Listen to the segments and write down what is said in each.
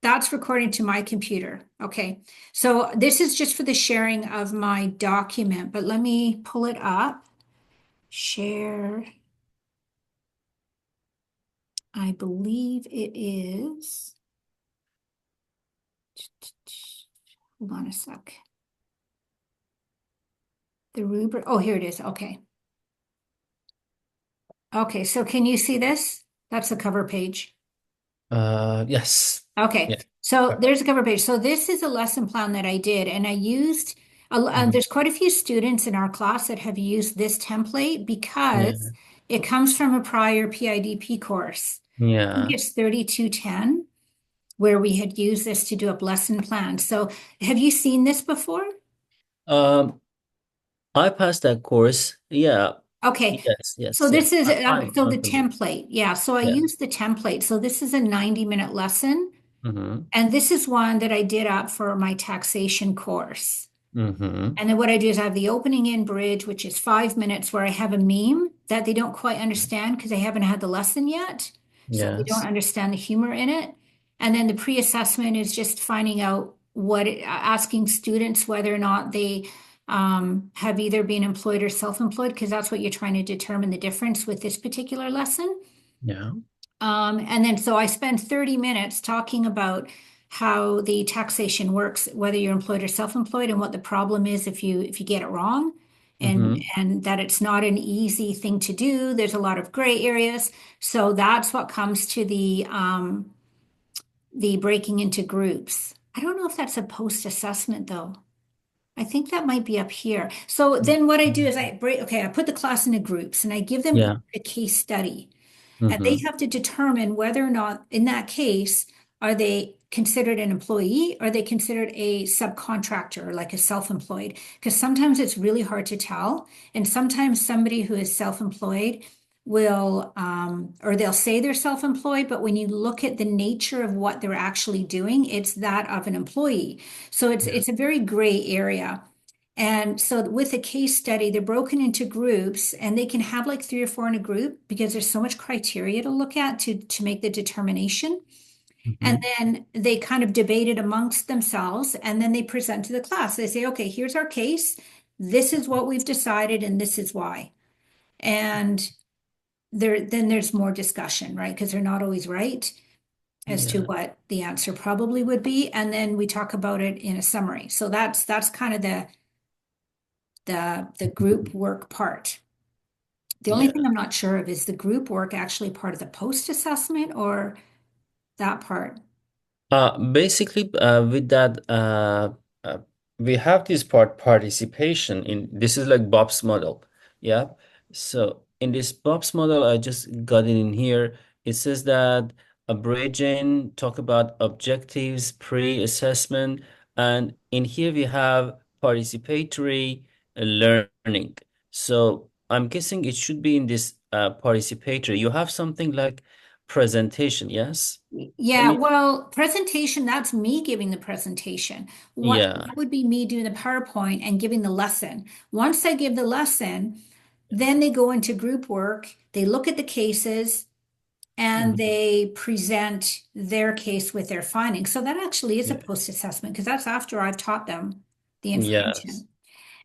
that's recording to my computer. Okay. So this is just for the sharing of my document, but let me pull it up. Share. I believe it is. Hold on a sec. The rubric. Oh, here it is. Okay. Okay. So can you see this? That's the cover page. Yes. Okay, Yeah. so there's a cover page. So this is a lesson plan that I did, and I used, Mhm. there's quite a few students in our class that have used this template because Yeah. it comes from a prior PIDP course. I think Yeah. it's 3210, where we had used this to do up lesson plans. So have you seen this before? Um, I passed that course. Yeah. Okay, Yes. so Yes. this Yes. is, so I'm the familiar. template, yeah, so I Yeah. used the template. So this is a 90-minute lesson, Mm-hmm. and this is one that I did up for my taxation course. Mm-hmm. And then what I do is I have the opening in bridge, which is 5 minutes, where I have a meme that they don't quite understand because they haven't had the lesson yet. So they don't Yes. understand the humor in it. And then the pre-assessment is just finding out asking students whether or not they have either been employed or self-employed, because that's what you're trying to determine the difference with this particular lesson. Yeah. And then so I spend 30 minutes talking about how the taxation works, whether you're employed or self-employed, and what the problem is if you get it wrong, Mm-hmm. and that it's not an easy thing to do. There's a lot of gray areas. So that's what comes to the breaking into groups. I don't know if that's a post-assessment though. I think that might be up here. So then what I do is I put the class into groups and I give them Yeah. a case study. And they Mm-hmm. have to determine whether or not, in that case, are they considered an employee? Or are they considered a subcontractor, like a self-employed? Because sometimes it's really hard to tell. And sometimes somebody who is self-employed will, or they'll say they're self-employed, but when you look at the nature of what they're actually doing, it's that of an employee. So Yeah. it's a very gray area. And so with a case study, they're broken into groups and they can have like three or four in a group because there's so much criteria to look at to make the determination. And Mm-hmm. then they kind of debate it amongst themselves and then they present to the class. They say, okay, here's our case. This is what we've decided and this is why. And then there's more discussion, right? Because they're not always right as to Yeah. what the answer probably would be. And then we talk about it in a summary. So that's kind of the group work part. The only thing Yeah. I'm not sure of is the group work actually part of the post assessment or that part. Basically, with that, uh, we have this participation in this is like Bob's model. Yeah. So in this Bob's model, I just got it in here. It says that a bridging talk about objectives, pre-assessment, and in here we have participatory learning. So I'm guessing it should be in this participatory. You have something like presentation, yes? Can Yeah, you? well, presentation, that's me giving the presentation. What Yeah. that would be me doing the PowerPoint and giving the lesson. Once I give the lesson, then they go into group work, they look at the cases, and Mhm. they present their case with their findings. So that actually is a Yeah. post-assessment because that's after I've taught them the Yes. information.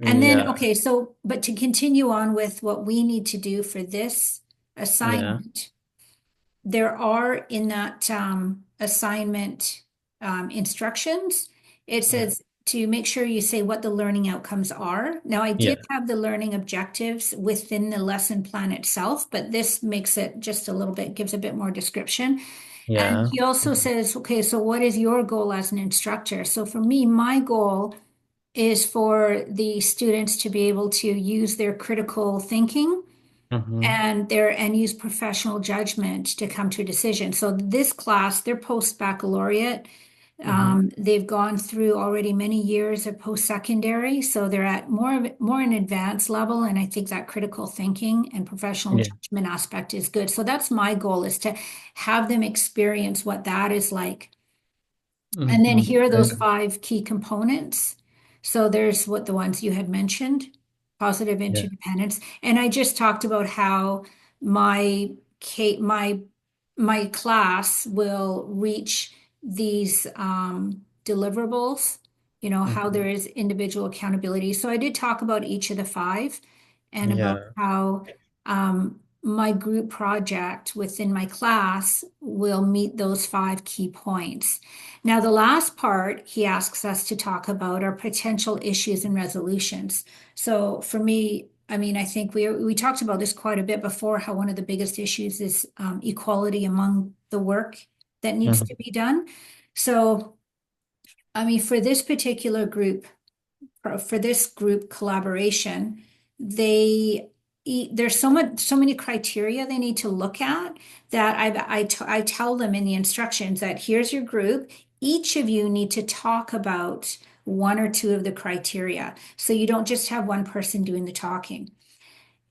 And then, Yeah. okay, so, but to continue on with what we need to do for this Yeah. assignment, there are in that assignment instructions, it Yeah. says to make sure you say what the learning outcomes are. Now, I did Yeah. have the learning objectives within the lesson plan itself, but this makes it just a little bit, gives a bit more description. And Yeah. he also Mhm. says, okay, so what is your goal as an instructor? So for me, my goal is for the students to be able to use their critical thinking Mhm. and use professional judgment to come to a decision. So this class, they're post-baccalaureate. Mhm. They've gone through already many years of post-secondary, so they're at more an advanced level. And I think that critical thinking and professional Yeah. judgment aspect is good. So that's my goal is to have them experience what that is like. And then Mhm. here are those And- five key components. So there's what the ones you had mentioned, positive Yeah. interdependence. And I just talked about how my my class will reach these deliverables, how there Mhm. is individual accountability. So I did talk about each of the five and about Yeah. how my group project within my class will meet those five key points. Now, the last part he asks us to talk about are potential issues and resolutions. So for me, I mean, I think we talked about this quite a bit before, how one of the biggest issues is equality among the work that needs to Mhm. be done. So, I mean, for this group collaboration, they there's so many criteria they need to look at that I tell them in the instructions that here's your group. Each of you need to talk about one or two of the criteria. So you don't just have one person doing the talking.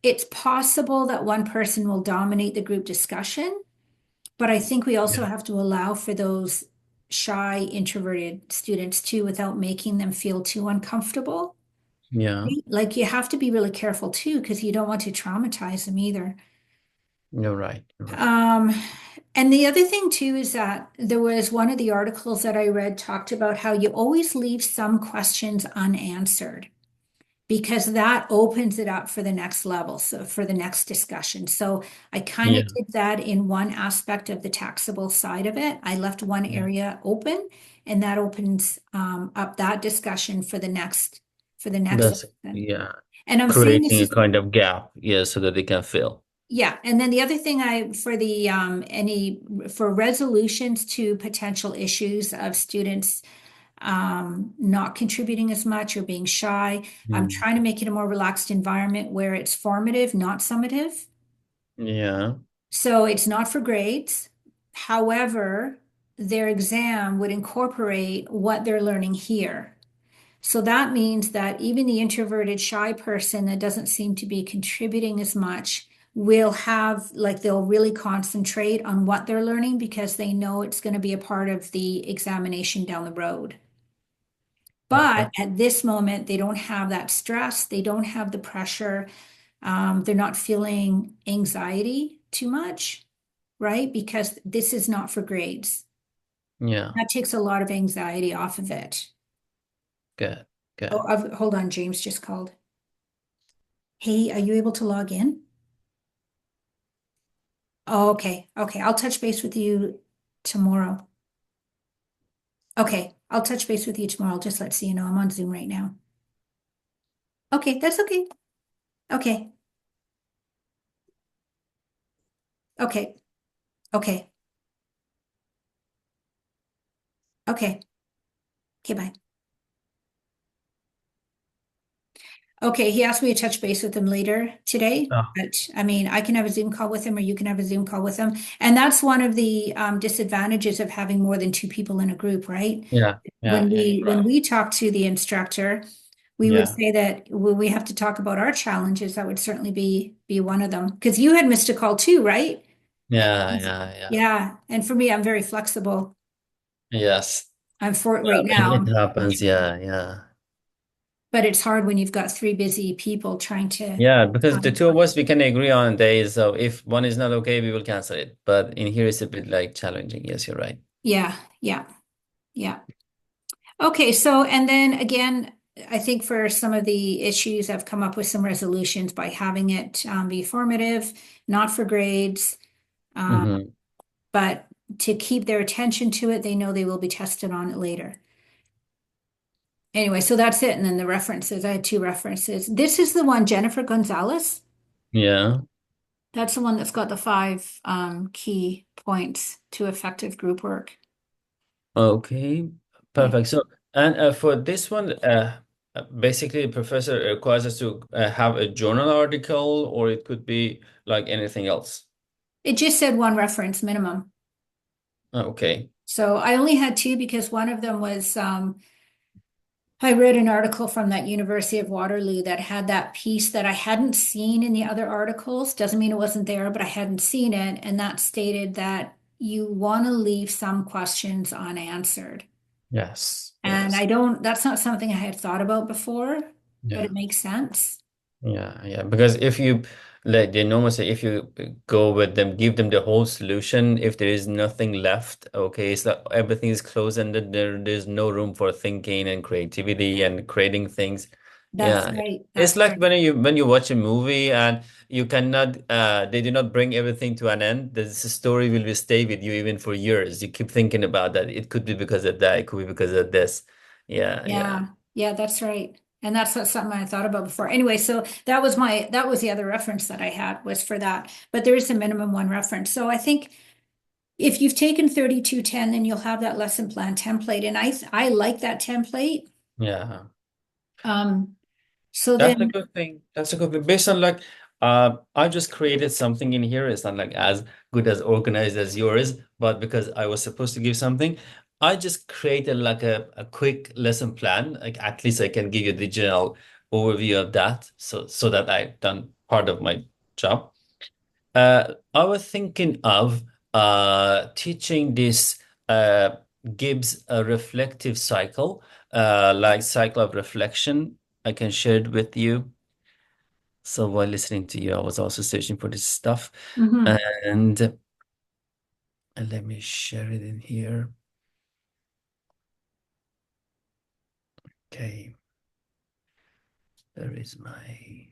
It's possible that one person will dominate the group discussion, but I think we also Yeah. have to allow for those shy, introverted students too, without making them feel too uncomfortable. Yeah. Like you have to be really careful too, because you don't want to traumatize them either. You're right. You're right. Um, and the other thing too is that there was one of the articles that I read talked about how you always leave some questions unanswered, because that opens it up for the next level, so for the next discussion. So I kind of Yeah. did that in one aspect of the taxable side of it. I left one Yeah. area open, and that opens up that discussion for the next That's lesson. yeah. And I'm saying this Creating a is kind of gap, yeah, so that they can fill. yeah. And then the other thing I for the any for resolutions to potential issues of students not contributing as much or being shy. I'm Mm. trying to make it a more relaxed environment where it's formative, not summative. Yeah. So it's not for grades. However, their exam would incorporate what they're learning here. So that means that even the introverted, shy person that doesn't seem to be contributing as much will have, like, they'll really concentrate on what they're learning because they know it's going to be a part of the examination down the road. But Perfect. at this moment, they don't have that stress. They don't have the pressure. They're not feeling anxiety too much, right? Because this is not for grades. Yeah. That takes a lot of anxiety off of it. Good. Oh, Good. hold on, James just called. Hey, are you able to log in? Oh, okay. Okay. I'll touch base with you tomorrow. Okay. I'll touch base with you tomorrow. Just let you know I'm on Zoom right now. Okay. That's okay. Okay. Okay. Okay. Okay. Okay. Bye. Okay, he asked me to touch base with him later today, Oh, but I mean, I can have a Zoom call with him, or you can have a Zoom call with him. And that's one of the disadvantages of having more than two people in a group, right? yeah. Yeah. Yeah. You're When right. we talk to the instructor, we would Yeah. say that when we have to talk about our challenges, that would certainly be one of them. Because you had missed a call too, right? Yeah. And Yeah. Yeah. yeah, and for me, I'm very flexible. Yes. I'm for it Yeah. right I mean, now, it happens. Yeah. Yeah. but it's hard when you've got three busy people trying to. Yeah. Because the two of us, we can agree on days. So if one is not okay, we will cancel it. But in here, it's a bit like challenging. Yes, you're right. Yeah, yeah, yeah. Okay, so and then again, I think for some of the issues, I've come up with some resolutions by having it be formative, not for grades, uh, Hmm. but to keep their attention to it, they know they will be tested on it later. Anyway, so that's it. And then the references, I had two references. This is the one, Jennifer Gonzalez. Yeah. That's the one that's got the five key points to effective group work. Okay, Yeah. perfect. So, and for this one, basically, the professor requires us to have a journal article, or it could be like anything else. It just said one reference minimum. Okay. So I only had two because one of them was I read an article from that University of Waterloo that had that piece that I hadn't seen in the other articles. Doesn't mean it wasn't there, but I hadn't seen it. And that stated that you want to leave some questions unanswered. Yes. And Yes. that's not something I had thought about before, but Yeah. it makes sense. Yeah, yeah. Because if you like they normally say if you go with them, give them the whole solution, if there is nothing left, okay, it's like everything is closed and there's no room for thinking and creativity and creating things. That's Yeah. right. It's That's like right. when you watch a movie and you cannot they do not bring everything to an end, the story will be stay with you even for years. You keep thinking about that. It could be because of that, it could be because of this. Yeah, yeah. Yeah. Yeah, that's right. And that's not something I thought about before. Anyway, so that was the other reference that I had was for that. But there is a minimum one reference. So I think if you've taken 3210, then you'll have that lesson plan template. And I like that template. Yeah. Um, so That's a then good thing. That's a good thing. Based on like, I just created something in here. It's not like as good as organized as yours, but because I was supposed to give something, I just created like a quick lesson plan. Like at least I can give you the general overview of that, so that I've done part of my job. I was thinking of teaching this Gibbs reflective cycle, like cycle of reflection. I can share it with you. So while listening to you, I was also searching for this stuff. mhm. And, and let me share it in here. Okay, there is my.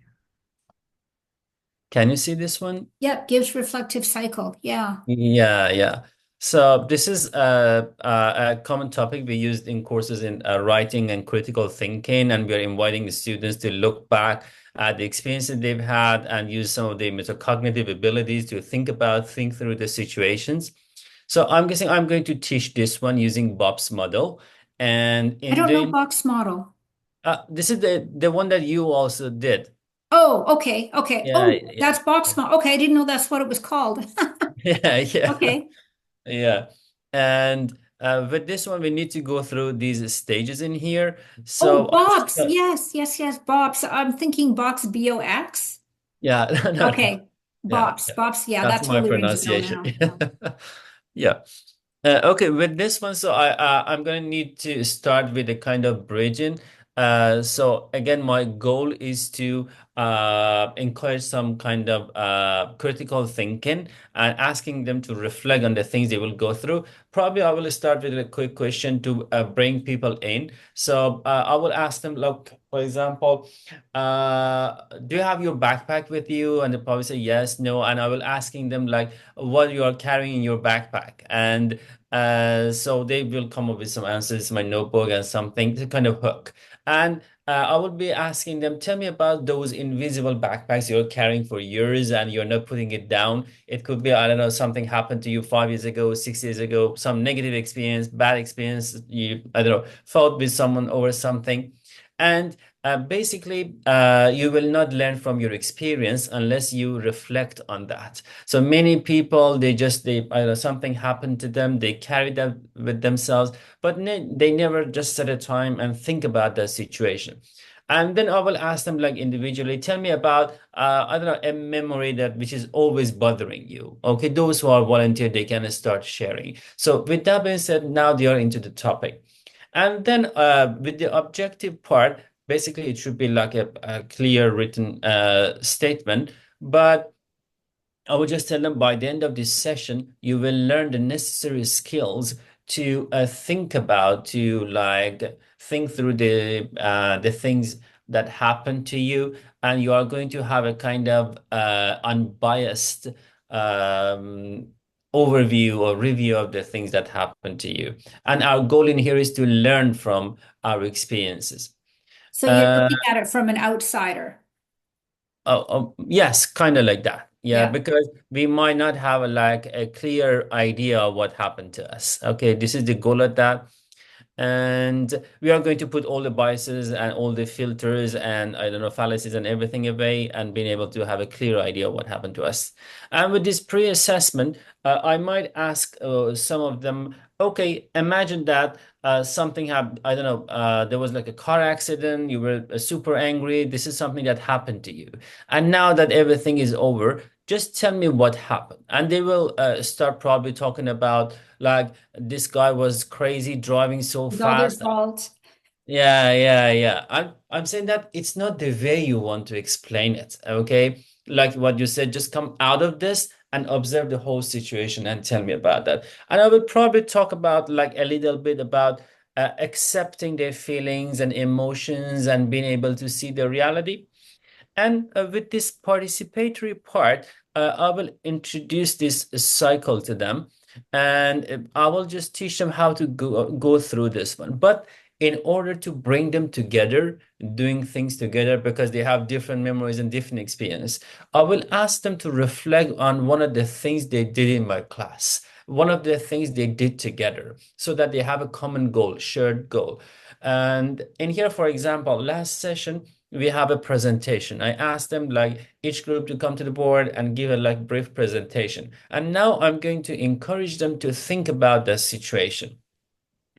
Can you see this one? Yep, gives reflective cycle. Yeah. Yeah, yeah. So this is a common topic we used in courses in writing and critical thinking, and we are inviting the students to look back at the experiences they've had and use some of the metacognitive abilities to think through the situations. So I'm guessing I'm going to teach this one using Bob's model, and I in don't know doing box model. this is the one that you also did. Oh, okay. Okay. Yeah, Oh, yeah, that's box model. Okay, I didn't know that's what it was called. yeah, yeah. Okay. Yeah. And with this one, we need to go through these stages in here. Oh, So, Bob's. Yes, yes, yes. Bob's. I'm thinking box BOX. yeah, no, no. Okay. Yeah, Bob's. yeah. Bob's. Yeah, That's that my totally rings a bell pronunciation. now. Yeah. Okay, with this one, so I'm gonna need to start with a kind of bridging. So again, my goal is to encourage some kind of critical thinking and asking them to reflect on the things they will go through. Probably I will start with a quick question to bring people in. So I will ask them, like, for example, do you have your backpack with you? And they probably say yes, no. And I will asking them like what you are carrying in your backpack. And so they will come up with some answers, my notebook and something to kind of hook. And I would be asking them, tell me about those invisible backpacks you're carrying for years and you're not putting it down. It could be, I don't know, something happened to you 5 years ago, 6 years ago, some negative experience, bad experience, you, I don't know, fought with someone over something. And basically, you will not learn from your experience unless you reflect on that. So many people, they either something happened to them, they carry that with themselves, but they never just set a time and think about that situation. And then I will ask them like individually, tell me about I don't know, a memory that which is always bothering you. Okay, those who are volunteer, they can start sharing. So with that being said, now they are into the topic. And then with the objective part, basically it should be like a clear written statement. But I would just tell them by the end of this session, you will learn the necessary skills to think about, to like think through the things that happen to you, and you are going to have a kind of unbiased um, overview or review of the things that happen to you. And our goal in here is to learn from our experiences. So you're Uh, looking at it from an outsider. yes, kind of like that. Yeah, Yeah. because we might not have like a clear idea of what happened to us. Okay, this is the goal of that. And we are going to put all the biases and all the filters and I don't know, fallacies and everything away and being able to have a clear idea of what happened to us. And with this pre-assessment, I might ask some of them, okay, imagine that something happened, I don't know, there was like a car accident, you were super angry, this is something that happened to you. And now that everything is over, just tell me what happened. And they will start probably talking about like this guy was crazy driving so It's all their fast. fault. Yeah. I'm saying that it's not the way you want to explain it, okay? Like what you said, just come out of this and observe the whole situation and tell me about that. And I will probably talk about like a little bit about accepting their feelings and emotions and being able to see the reality. And with this participatory part, I will introduce this cycle to them, and I will just teach them how to go through this one. But in order to bring them together, doing things together because they have different memories and different experience, I will ask them to reflect on one of the things they did in my class, one of the things they did together, so that they have a common goal, shared goal. And in here, for example, last session, we have a presentation. I asked them like each group to come to the board and give a like brief presentation. And now I'm going to encourage them to think about the situation.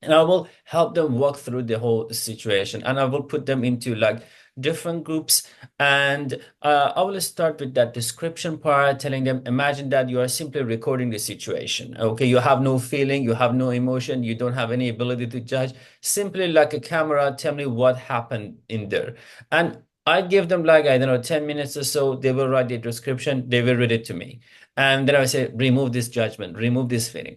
And I will help them walk through the whole situation. And I will put them into like different groups. And I will start with that description part, telling them, imagine that you are simply recording the situation. Okay, you have no feeling, you have no emotion, you don't have any ability to judge. Simply like a camera, tell me what happened in there. And I give them like, I don't know, 10 minutes or so. They will write the description, they will read it to me. And then I say, remove this judgment, remove this feeling.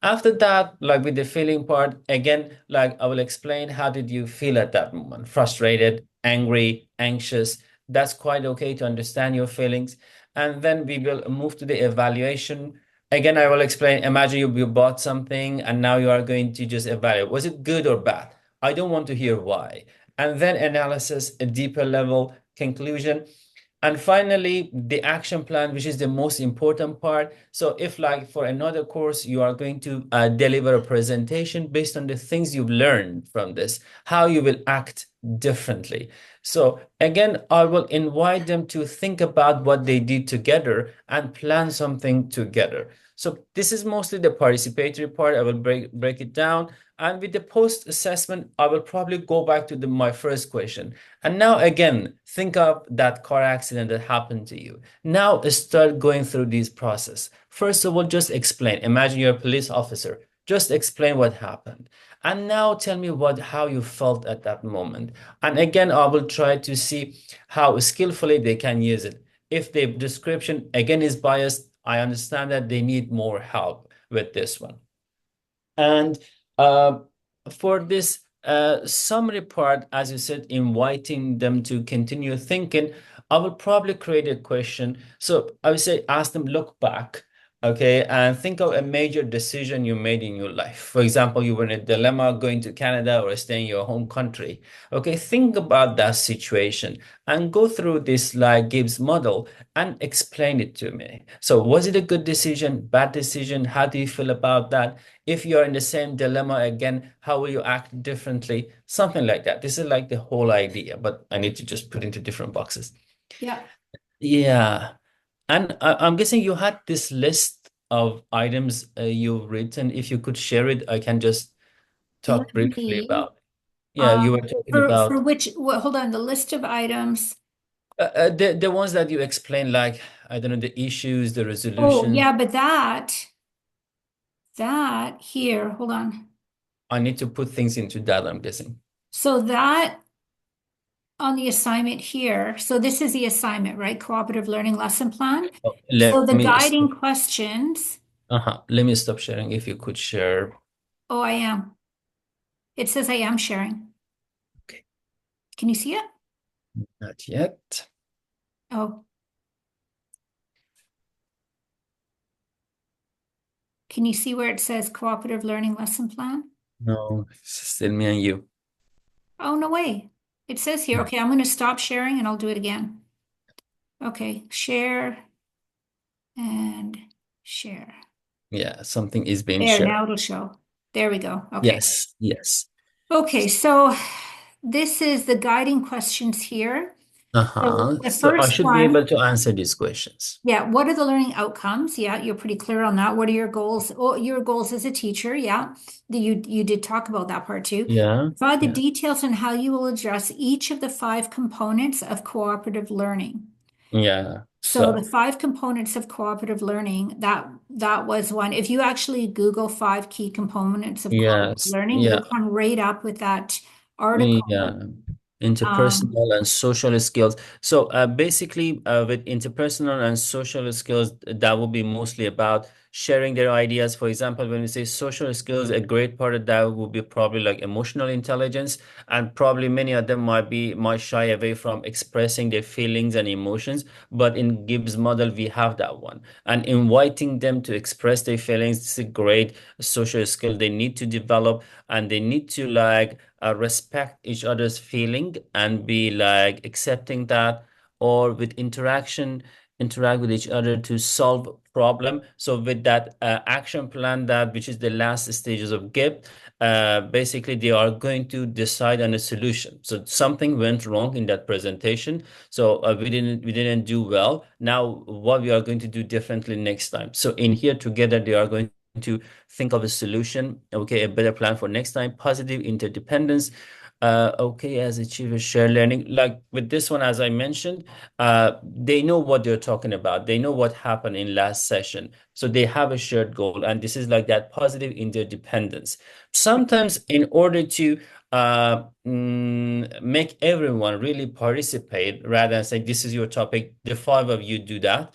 After that, like with the feeling part, again, like I will explain how did you feel at that moment? Frustrated, angry, anxious. That's quite okay to understand your feelings. And then we will move to the evaluation. Again, I will explain, imagine you bought something and now you are going to just evaluate. Was it good or bad? I don't want to hear why. And then analysis, a deeper level, conclusion. And finally, the action plan, which is the most important part. So if like for another course, you are going to deliver a presentation based on the things you've learned from this, how you will act differently. So again, I will invite them to think about what they did together and plan something together. So this is mostly the participatory part. I will break it down. And with the post assessment, I will probably go back to my first question. And now again, think of that car accident that happened to you. Now start going through this process. First of all, just explain. Imagine you're a police officer. Just explain what happened. And now tell me how you felt at that moment. And again, I will try to see how skillfully they can use it. If the description again is biased, I understand that they need more help with this one. And uh, for this summary part, as you said, inviting them to continue thinking, I will probably create a question. So I would say, ask them, look back, okay, and think of a major decision you made in your life. For example, you were in a dilemma going to Canada or staying in your home country. Okay, think about that situation and go through this like Gibbs model and explain it to me. So was it a good decision, bad decision? How do you feel about that? If you're in the same dilemma again, how will you act differently? Something like that. This is like the whole idea, but I need to just put into different boxes. Yeah. Yeah. And I'm guessing you had this list of items you've written. If you could share it, I can just talk Let briefly me, about. Yeah, you were talking for about which, hold on, the list of items. the ones that you explained, like I don't know, the issues, the Oh, resolution. yeah, but that here, hold on. I need to put things into that, I'm guessing. So that on the assignment here, so this is the assignment, right? Cooperative learning lesson plan. Oh, So let the me guiding stop. questions, Let me stop sharing. If you could share. oh, I am. It says I am sharing. Okay, Can you see it? not yet. Oh, can you see where it says cooperative learning lesson plan? No, it's still me and you. Oh, no way. It says here, okay, I'm going to stop sharing and I'll do it again. Okay, share and share. Yeah, something is being There, shared. now it'll show. There we go. Okay. Yes, yes. Okay, so this is the guiding questions here. So the So I first should be able one, to answer these questions. yeah, what are the learning outcomes? Yeah, you're pretty clear on that. What are your goals? Oh, your goals as a teacher, yeah. You did talk about that part too. Yeah, Provide the yeah, details on how you will address each of the five components of cooperative learning. yeah. So the So, five components of cooperative learning, that was one. If you actually Google five key components of cooperative yes, learning, yeah, you'll come right up with that article. Yeah, Um, interpersonal and social skills. So basically, with interpersonal and social skills, that will be mostly about sharing their ideas. For example, when we say social skills, a great part of that will be probably like emotional intelligence, and probably many of them might shy away from expressing their feelings and emotions. But in Gibbs model, we have that one, and inviting them to express their feelings is a great social skill they need to develop, and they need to like respect each other's feeling and be like accepting that, or with interaction interact with each other to solve problem. So with that action plan, that which is the last stages of GIP, basically they are going to decide on a solution. So something went wrong in that presentation, so we didn't do well. Now what we are going to do differently next time. So in here together they are going to think of a solution, okay, a better plan for next time, positive interdependence. Okay, as achievers share learning. Like with this one, as I mentioned, they know what they're talking about. They know what happened in last session. So they have a shared goal. And this is like that positive interdependence. Sometimes in order to make everyone really participate rather than say, this is your topic, the five of you do that.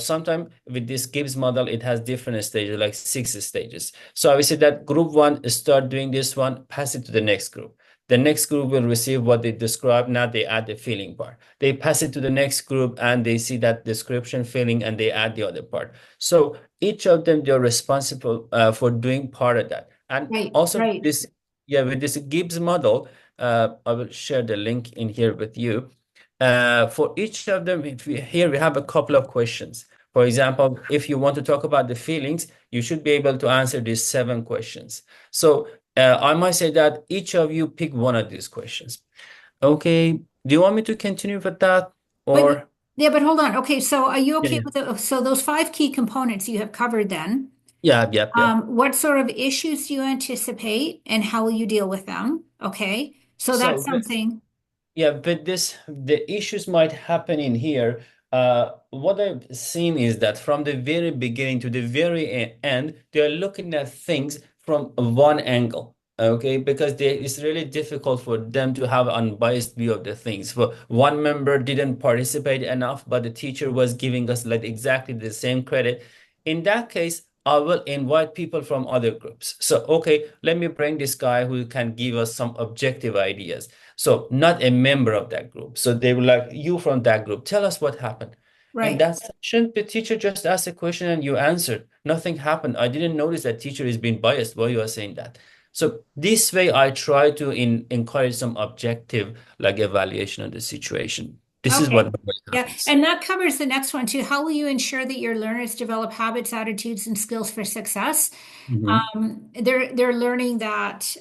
Sometimes with this Gibbs model, it has different stages, like 6 stages. So I would say that group one start doing this one, pass it to the next group. The next group will receive what they describe. Now they add the feeling part. They pass it to the next group and they see that description feeling and they add the other part. So each of them, they're responsible for doing part of that. And right, also right. this, yeah, with this Gibbs model, I will share the link in here with you. For each of them, here we have a couple of questions. For example, if you want to talk about the feelings, you should be able to answer these 7 questions. So I might say that each of you pick one of these questions. Okay. Do you want me to continue with that? But Or yeah, but hold on. Okay, so are you yeah, okay yeah. with so those five key components you have covered then? Yeah, yeah, yeah. What sort of issues do you anticipate and how will you deal with them? Okay, so that's So something, yeah, but the issues might happen in here. What I've seen is that from the very beginning to the very end, they're looking at things from one angle. Okay, because it's really difficult for them to have unbiased view of the things. For one member didn't participate enough, but the teacher was giving us like exactly the same credit. In that case, I will invite people from other groups. So, okay, let me bring this guy who can give us some objective ideas. So not a member of that group. So they were like, you from that group, tell us what happened. In right? that session, the teacher just asked a question and you answered. Nothing happened. I didn't notice that teacher is being biased while you are saying that. So this way, I try to encourage some objective like evaluation of the situation. This is what Okay. normally Yeah, happens. and that covers the next one too. How will you ensure that your learners develop habits, attitudes, and skills for success? Mhm. They're learning that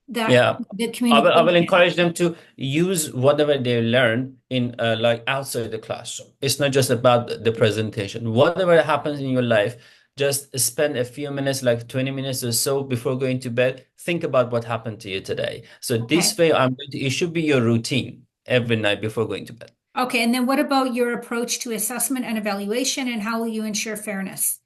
that Yeah, the I will communication. encourage them to use whatever they learn in like outside the classroom. It's not just about the presentation. Whatever happens in your life, just spend a few minutes, like 20 minutes or so before going to bed. Think about what happened to you today. So this Okay. way, it should be your routine every night before going to bed. Okay, and then what about your approach to assessment and evaluation, and how will you ensure fairness?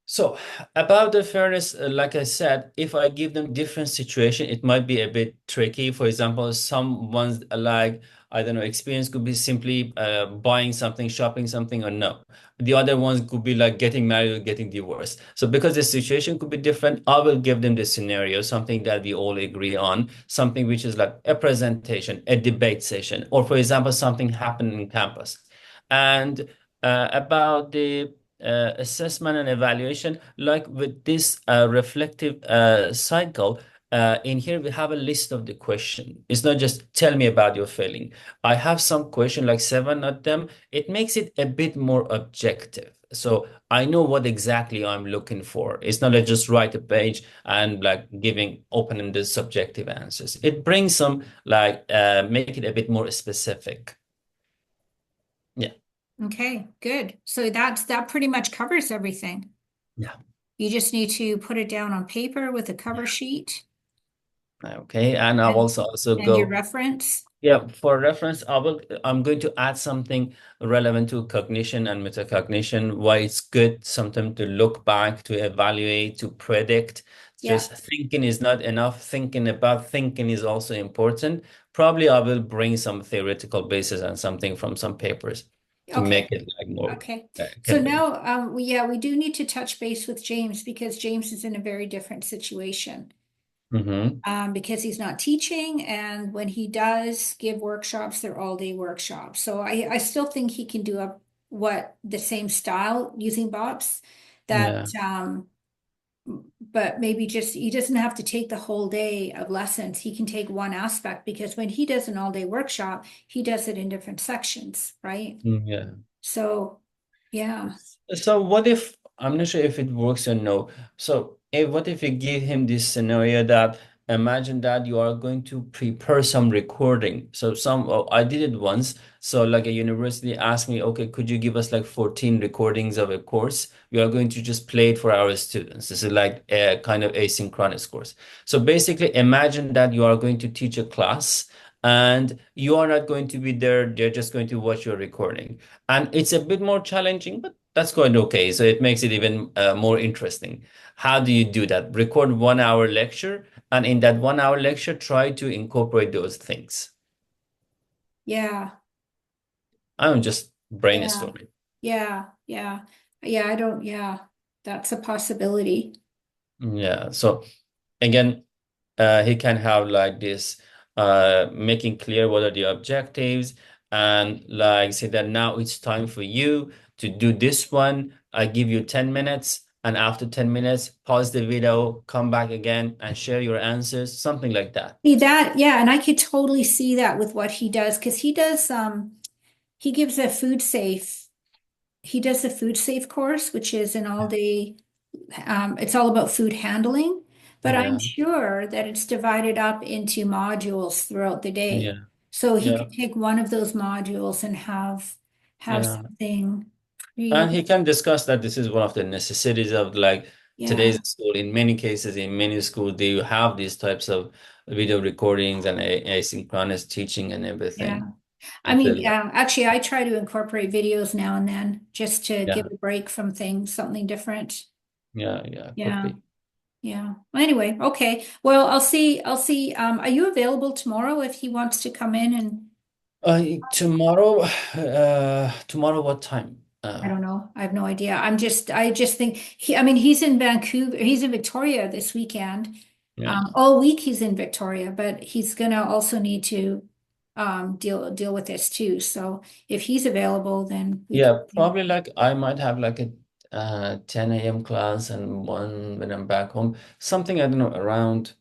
So about the fairness, like I said, if I give them different situation, it might be a bit tricky. For example, some ones like, I don't know, experience could be simply buying something, shopping something, or no. The other ones could be like getting married or getting divorced. So because the situation could be different, I will give them the scenario, something that we all agree on, something which is like a presentation, a debate session, or for example, something happened in campus. And about the assessment and evaluation, like with this reflective cycle, in here we have a list of the question. It's not just tell me about your feeling. I have some question, like 7 of them. It makes it a bit more objective. So I know what exactly I'm looking for. It's not like just write a page and like giving open-ended subjective answers. It brings some like make it a bit more specific. Yeah. Okay, good. So that pretty much covers everything. Yeah. You just need to put it down on paper with a cover sheet Okay, and I'll and also your go. reference. Yeah, for reference, I'm going to add something relevant to cognition and metacognition, why it's good sometimes to look back, to evaluate, to predict. Yeah. just thinking is not enough. Thinking about thinking is also important. Probably I will bring some theoretical basis and something from some papers to Okay. make it like more Okay. So convincing. now, we do need to touch base with James because James is in a very different situation. Hmm. Because he's not teaching, and when he does give workshops, they're all day workshops. So I still think he can do what the same style using bops that, Yeah. but maybe just he doesn't have to take the whole day of lessons. He can take one aspect because when he does an all day workshop, he does it in different sections, right? Yeah. So, yeah. So what if, I'm not sure if it works or no. So what if you give him this scenario that imagine that you are going to prepare some recording. So I did it once. So like a university asked me, okay, could you give us like 14 recordings of a course? We are going to just play it for our students. This is like a kind of asynchronous course. So basically imagine that you are going to teach a class and you are not going to be there. They're just going to watch your recording. And it's a bit more challenging, but that's going okay. So it makes it even more interesting. How do you do that? Record 1 hour lecture, and in that 1 hour lecture, try to incorporate those things. Yeah. I'm just Yeah. brainstorming. Yeah. Yeah. Yeah. Yeah. That's a possibility. Yeah. So again, he can have like this, making clear what are the objectives, and like say that now it's time for you to do this one. I give you 10 minutes, and after 10 minutes, pause the video, come back again, and share your answers, something like that. See that, yeah, and I could totally see that with what he does because he gives a he does the food safe course, which is an all day, it's all about food handling, but I'm Yeah. sure that it's divided up into modules throughout the day. Yeah. So he Yeah. could take one of those modules and have Yeah. something And pre, he can discuss that this is one of the necessities of like yeah, today's school. In many cases, in many schools, they have these types of video recordings and asynchronous teaching and yeah. everything. I I mean, feel like, yeah, actually, I try to incorporate videos now and then just to give yeah, a break from things, something different. yeah, yeah, could Yeah, be. yeah. Well, anyway, okay. Well, I'll see. Are you available tomorrow if he wants to come in and Tomorrow, tomorrow, what time? I don't know. I have no idea. I just think I mean, he's in Vancouver, he's in Victoria this weekend. Yeah, All week he's in Victoria, but he's gonna also need to deal with this too. So if he's available, then we yeah, can probably like I might have like a 10 a.m. class and one when I'm back home. Something I don't know around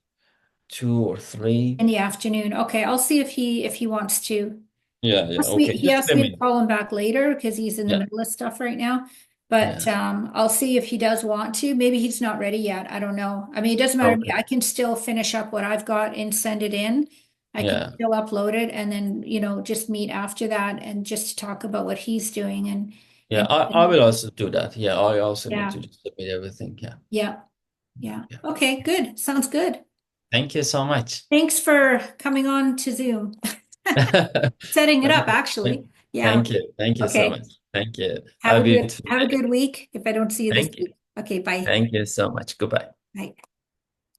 2 or 3. in the afternoon. Okay, I'll see if he wants to. Yeah, yeah, okay. He Just asked let me to me know. call him back later because he's in the Yeah, middle of stuff right now. But yeah. I'll see if he does want to. Maybe he's not ready yet. I don't know. I mean, it doesn't matter to me. Okay. I can still finish up what I've got and send it in. I can Yeah. still upload it and then, just meet after that and just talk about what he's doing Yeah, and I will also do that. Yeah, I also need to yeah, just submit everything. Yeah. yeah, yeah. Yeah. Okay, good. Sounds good. Thank you so much. Thanks for coming on to Zoom. Setting it up, actually. Yeah. Thank you. Thank you so Okay. much. Thank you. Have a beautiful Have a day. good week if I don't see you this Thank you. week. Okay, bye. Thank you so much. Goodbye. Bye.